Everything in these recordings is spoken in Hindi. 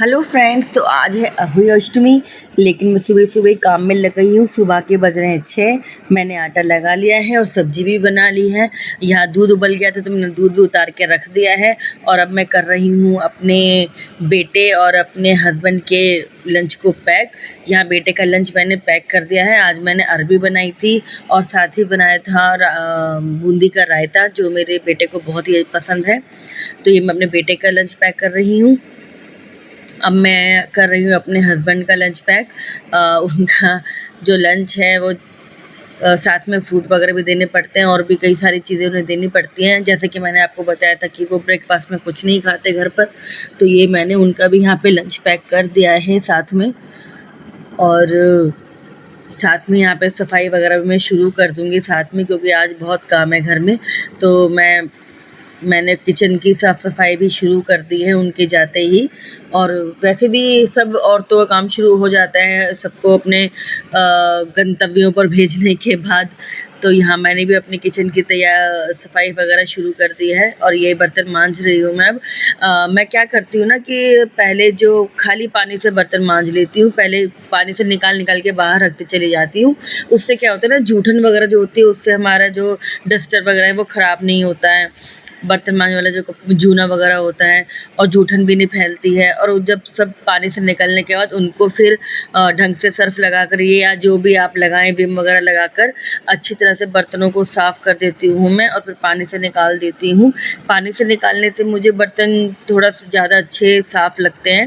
हेलो फ्रेंड्स, तो आज है अहोई अष्टमी। लेकिन मैं सुबह सुबह काम में लग गई हूँ। सुबह के बज रहे हैं 6। मैंने आटा लगा लिया है और सब्जी भी बना ली है। यहाँ दूध उबल गया था तो मैंने दूध भी उतार के रख दिया है। और अब मैं कर रही हूँ अपने बेटे और अपने हस्बैंड के लंच को पैक। यहाँ बेटे का लंच मैंने पैक कर दिया है। आज मैंने अरबी बनाई थी और साथ ही बनाया था बूंदी का रायता, जो मेरे बेटे को बहुत ही पसंद है। तो ये मैं अपने बेटे का लंच पैक कर रही हूँ। अब मैं कर रही हूँ अपने हस्बैंड का लंच पैक। उनका जो लंच है वो साथ में फ्रूट वगैरह भी देने पड़ते हैं और भी कई सारी चीज़ें उन्हें देनी पड़ती हैं। जैसे कि मैंने आपको बताया था कि वो ब्रेकफास्ट में कुछ नहीं खाते घर पर, तो ये मैंने उनका भी यहाँ पे लंच पैक कर दिया है साथ में। और साथ में यहाँ पे सफाई वगैरह भी मैं शुरू कर दूँगी साथ में, क्योंकि आज बहुत काम है घर में। तो मैंने किचन की साफ़ सफाई भी शुरू कर दी है उनके जाते ही। और वैसे भी सब औरतों का काम शुरू हो जाता है सबको अपने गंतव्यों पर भेजने के बाद। तो यहाँ मैंने भी अपनी किचन की सफाई वगैरह शुरू कर दी है और ये बर्तन मांज रही हूँ मैं अब। मैं क्या करती हूँ ना कि पहले जो खाली पानी से बर्तन मांज लेती हूँ, पहले पानी से निकाल के बाहर रखते चली जाती हूँ। उससे क्या होता है ना, जूठन वगैरह जो होती है उससे हमारा जो डस्टर वगैरह है वो ख़राब नहीं होता है। बर्तन मांजने वाला जो जूना वगैरह होता है और जूठन भी नहीं फैलती है। और जब सब पानी से निकलने के बाद उनको फिर ढंग से सर्फ लगाकर या जो भी आप लगाएं विम वगैरह लगाकर अच्छी तरह से बर्तनों को साफ़ कर देती हूँ मैं और फिर पानी से निकाल देती हूँ। पानी से निकालने से मुझे बर्तन थोड़ा सा ज़्यादा अच्छे साफ़ लगते हैं।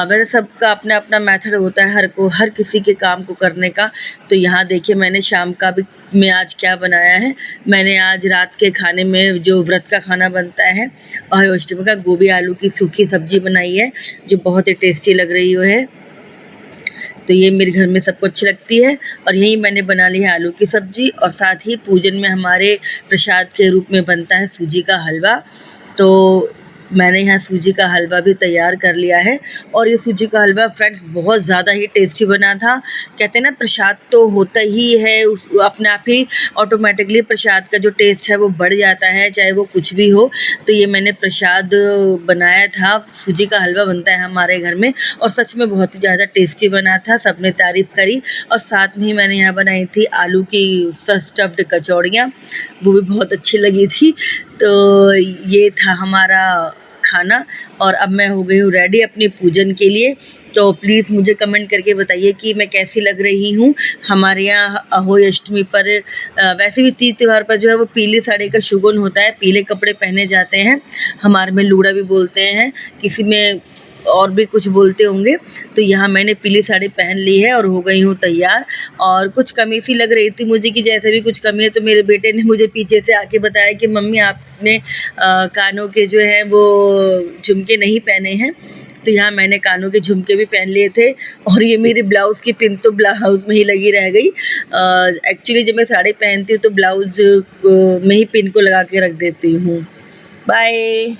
वैसे सबका अपना अपना मेथड होता है हर किसी के काम को करने का। तो यहाँ देखिए मैंने शाम का भी मैं आज क्या बनाया है। मैंने आज रात के खाने में जो व्रत का खाना बनता है अहोई अष्टमी का, गोभी आलू की सूखी सब्जी बनाई है जो बहुत ही टेस्टी लग रही है। तो ये मेरे घर में सबको अच्छी लगती है। और यही मैंने बना ली है आलू की सब्जी। और साथ ही पूजन में हमारे प्रसाद के रूप में बनता है सूजी का हलवा। तो मैंने यहाँ सूजी का हलवा भी तैयार कर लिया है। और ये सूजी का हलवा फ्रेंड्स बहुत ज़्यादा ही टेस्टी बना था। कहते हैं ना, प्रसाद तो होता ही है, अपने आप ही ऑटोमेटिकली प्रसाद का जो टेस्ट है वो बढ़ जाता है, चाहे वो कुछ भी हो। तो ये मैंने प्रसाद बनाया था, सूजी का हलवा बनता है हमारे घर में और सच में बहुत ही ज़्यादा टेस्टी बना था, सबने तारीफ़ करी। और साथ में ही मैंने यहाँ बनाई थी आलू की स्टफ्ड कचौड़ियाँ, वो भी बहुत अच्छी लगी थी। तो ये था हमारा खाना और अब मैं हो गई हूँ रेडी अपनी पूजन के लिए। तो प्लीज़ मुझे कमेंट करके बताइए कि मैं कैसी लग रही हूँ। हमारे यहाँ अहोई अष्टमी पर वैसे भी तीज त्यौहार पर जो है वो पीली साड़ी का शुगुन होता है, पीले कपड़े पहने जाते हैं। हमारे में लूड़ा भी बोलते हैं, किसी में और भी कुछ बोलते होंगे। तो यहाँ मैंने पीली साड़ी पहन ली है और हो गई हूँ तैयार। और कुछ कमी सी लग रही थी मुझे कि जैसे भी कुछ कमी है, तो मेरे बेटे ने मुझे पीछे से आके बताया कि मम्मी आपने कानों के जो हैं वो झुमके नहीं पहने हैं। तो यहाँ मैंने कानों के झुमके भी पहन लिए थे। और ये मेरी ब्लाउज़ की पिन तो ब्लाउज़ में ही लगी रह गई। एक्चुअली जब मैं साड़ी पहनती हूँ तो ब्लाउज़ में ही पिन को लगा के रख देती हूँ। बाय।